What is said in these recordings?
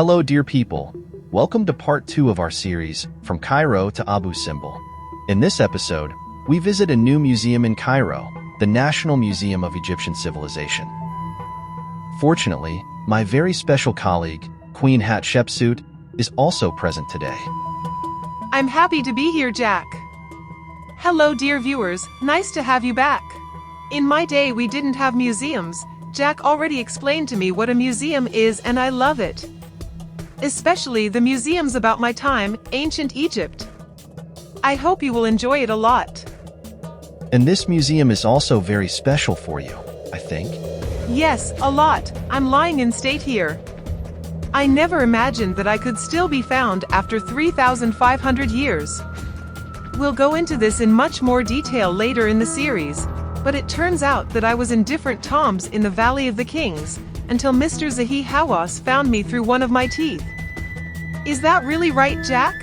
Hello, dear people. Welcome to part 2 of our series, From Cairo to Abu Simbel. In this episode, we visit a new museum in Cairo, the National Museum of Egyptian Civilization. Fortunately, my very special colleague, Queen Hatshepsut, is also present today. I'm happy to be here, Jack. Hello, dear viewers, nice to have you back. In my day we didn't have museums. Jack already explained to me what a museum is and I love it. Especially the museums about my time, ancient Egypt. I hope you will enjoy it a lot. And this museum is also very special for you, I think. Yes, a lot. I'm lying in state here. I never imagined that I could still be found after 3,500 years. We'll go into this in much more detail later in the series, but it turns out that I was in different tombs in the Valley of the Kings, until Mr. Zahi Hawass found me through one of my teeth. Is that really right, Jack?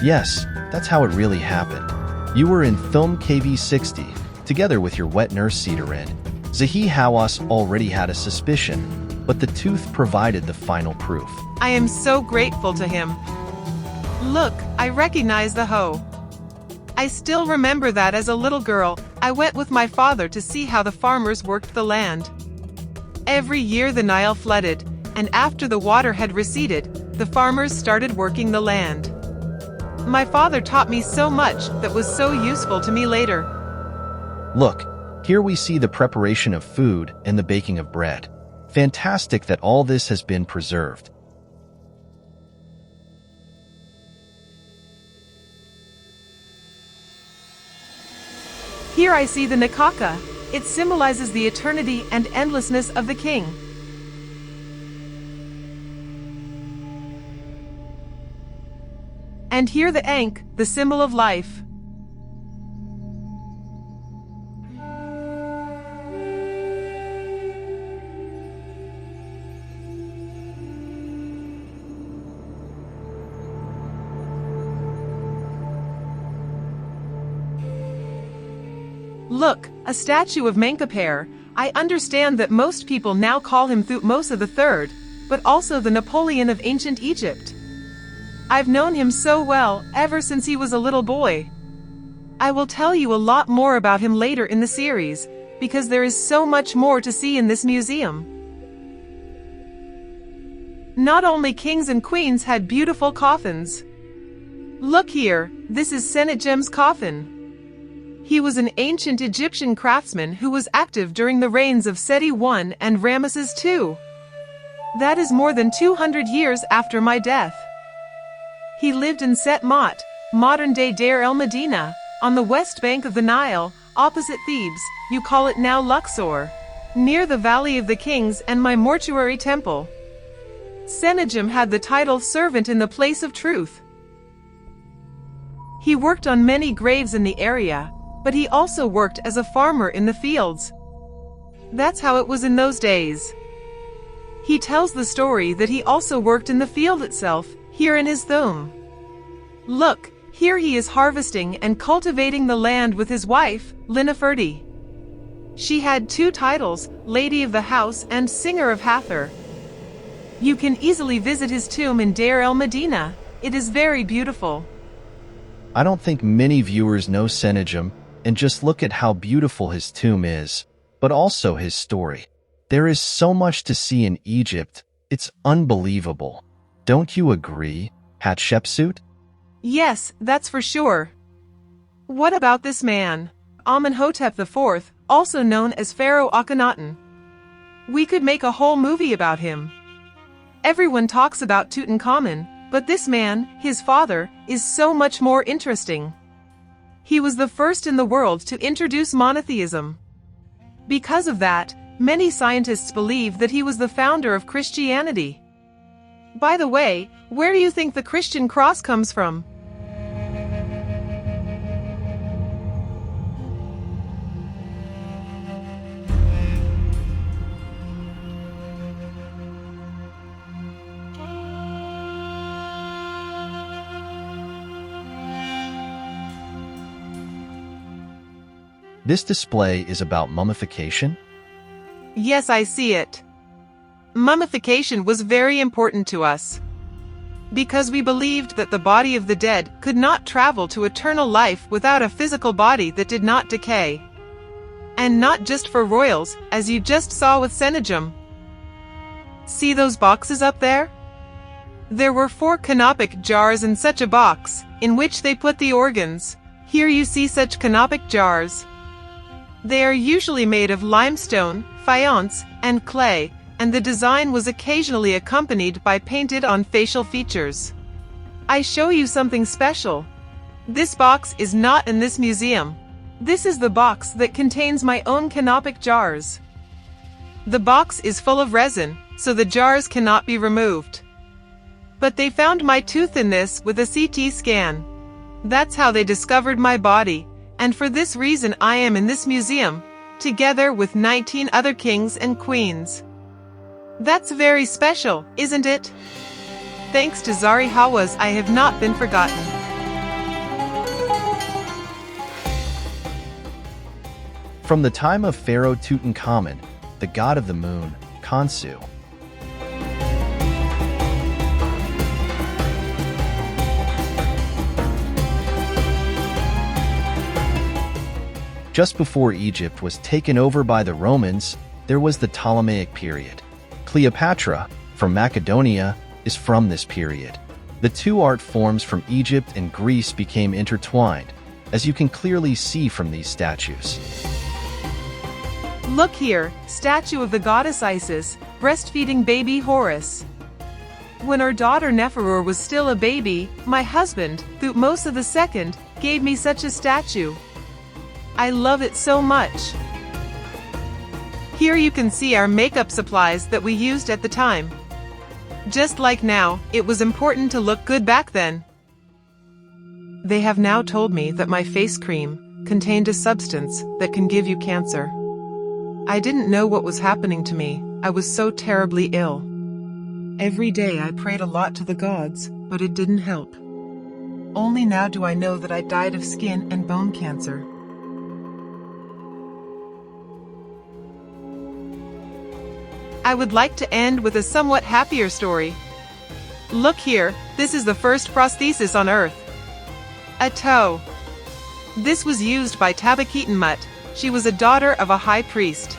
Yes, that's how it really happened. You were in film KV60, together with your wet nurse Cedarin. Zahi Hawass already had a suspicion, but the tooth provided the final proof. I am so grateful to him. Look, I recognize the hoe. I still remember that as a little girl, I went with my father to see how the farmers worked the land. Every year the Nile flooded, and after the water had receded, the farmers started working the land. My father taught me so much that was so useful to me later. Look, here we see the preparation of food and the baking of bread. Fantastic that all this has been preserved. Here I see the Nikaka. It symbolizes the eternity and endlessness of the king. And here the Ankh, the symbol of life. Look, a statue of Menkaper. I understand that most people now call him Thutmose III, but also the Napoleon of ancient Egypt. I've known him so well, ever since he was a little boy. I will tell you a lot more about him later in the series, because there is so much more to see in this museum. Not only kings and queens had beautiful coffins. Look here, this is Sennacherib's coffin. He was an ancient Egyptian craftsman who was active during the reigns of Seti I and Ramesses II. That is more than 200 years after my death. He lived in Set Mot, modern-day Deir el-Medina, on the west bank of the Nile, opposite Thebes, you call it now Luxor, near the Valley of the Kings and my mortuary temple. Sennacherib had the title Servant in the Place of Truth. He worked on many graves in the area, but he also worked as a farmer in the fields. That's how it was in those days. He tells the story that he also worked in the field itself, here in his tomb. Look, here he is harvesting and cultivating the land with his wife, Lineferti. She had 2 titles, Lady of the House and Singer of Hathor. You can easily visit his tomb in Deir el-Medina. It is very beautiful. I don't think many viewers know Sennacherib, and just look at how beautiful his tomb is, but also his story. There is so much to see in Egypt, it's unbelievable. Don't you agree, Hatshepsut? Yes, that's for sure. What about this man, Amenhotep IV, also known as Pharaoh Akhenaten? We could make a whole movie about him. Everyone talks about Tutankhamun, but this man, his father, is so much more interesting. He was the first in the world to introduce monotheism. Because of that, many scientists believe that he was the founder of Christianity. By the way, where do you think the Christian cross comes from? This display is about mummification? Yes, I see it. Mummification was very important to us. because we believed that the body of the dead could not travel to eternal life without a physical body that did not decay. And not just for royals, as you just saw with Sennacherib. See those boxes up there? There were 4 canopic jars in such a box, in which they put the organs. Here you see such canopic jars. They are usually made of limestone, faience, and clay, and the design was occasionally accompanied by painted-on facial features. I show you something special. This box is not in this museum. This is the box that contains my own canopic jars. The box is full of resin, so the jars cannot be removed. But they found my tooth in this with a CT scan. That's how they discovered my body, and for this reason I am in this museum, together with 19 other kings and queens. That's very special, isn't it? Thanks to Zari Hawass, I have not been forgotten. From the time of Pharaoh Tutankhamun, the god of the moon, Khonsu. Just before Egypt was taken over by the Romans, there was the Ptolemaic period. Cleopatra, from Macedonia, is from this period. The 2 art forms from Egypt and Greece became intertwined, as you can clearly see from these statues. Look here, statue of the goddess Isis, breastfeeding baby Horus. When our daughter Neferur was still a baby, my husband, Thutmose II, gave me such a statue. I love it so much. Here you can see our makeup supplies that we used at the time. Just like now, it was important to look good back then. They have now told me that my face cream contained a substance that can give you cancer. I didn't know what was happening to me. I was so terribly ill. Every day I prayed a lot to the gods, but it didn't help. Only now do I know that I died of skin and bone cancer. I would like to end with a somewhat happier story. Look here, this is the first prosthesis on Earth. A toe. This was used by Tabaketanmut. She was a daughter of a high priest.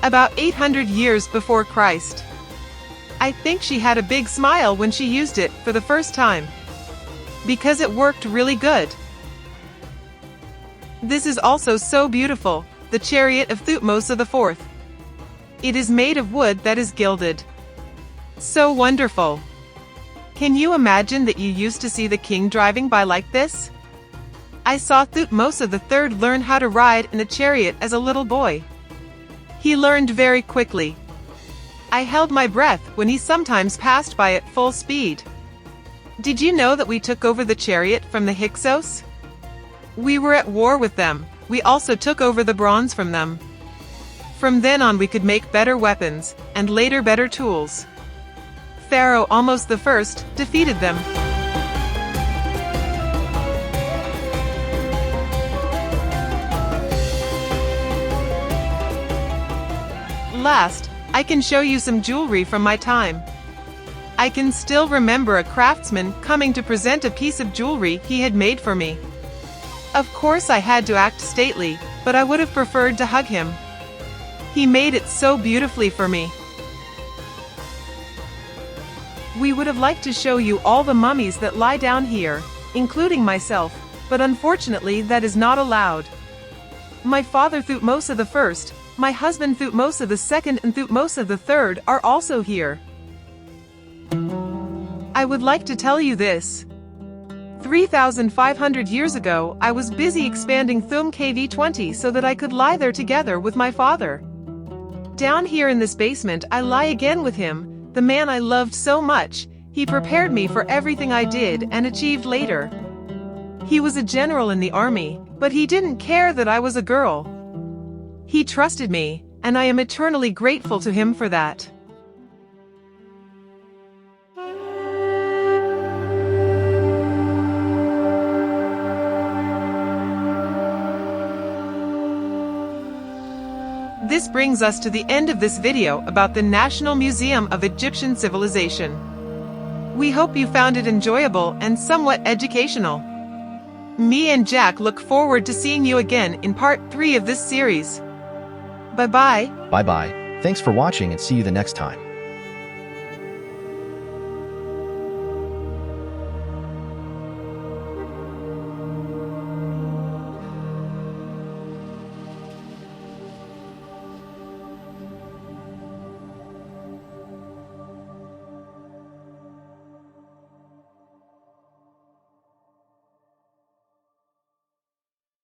About 800 years before Christ. I think she had a big smile when she used it for the first time. Because it worked really good. This is also so beautiful, the chariot of Thutmose IV. It is made of wood that is gilded. So wonderful. Can you imagine that you used to see the king driving by like this? I saw Thutmose III learn how to ride in a chariot as a little boy. He learned very quickly. I held my breath when he sometimes passed by at full speed. Did you know that we took over the chariot from the Hyksos? We were at war with them. We also took over the bronze from them. From then on we could make better weapons, and later better tools. Pharaoh Ahmose I defeated them. Last, I can show you some jewelry from my time. I can still remember a craftsman coming to present a piece of jewelry he had made for me. Of course I had to act stately, but I would have preferred to hug him. He made it so beautifully for me. We would have liked to show you all the mummies that lie down here, including myself, but unfortunately that is not allowed. My father Thutmose I, my husband Thutmose II and Thutmose III are also here. I would like to tell you this. 3,500 years ago, I was busy expanding Thum KV20 so that I could lie there together with my father. Down here in this basement, I lie again with him, the man I loved so much. He prepared me for everything I did and achieved later. He was a general in the army, but he didn't care that I was a girl. He trusted me, and I am eternally grateful to him for that. This brings us to the end of this video about the National Museum of Egyptian Civilization. We hope you found it enjoyable and somewhat educational. Me and Jack look forward to seeing you again in part 3 of this series. Bye-bye. Bye-bye. Thanks for watching and see you the next time.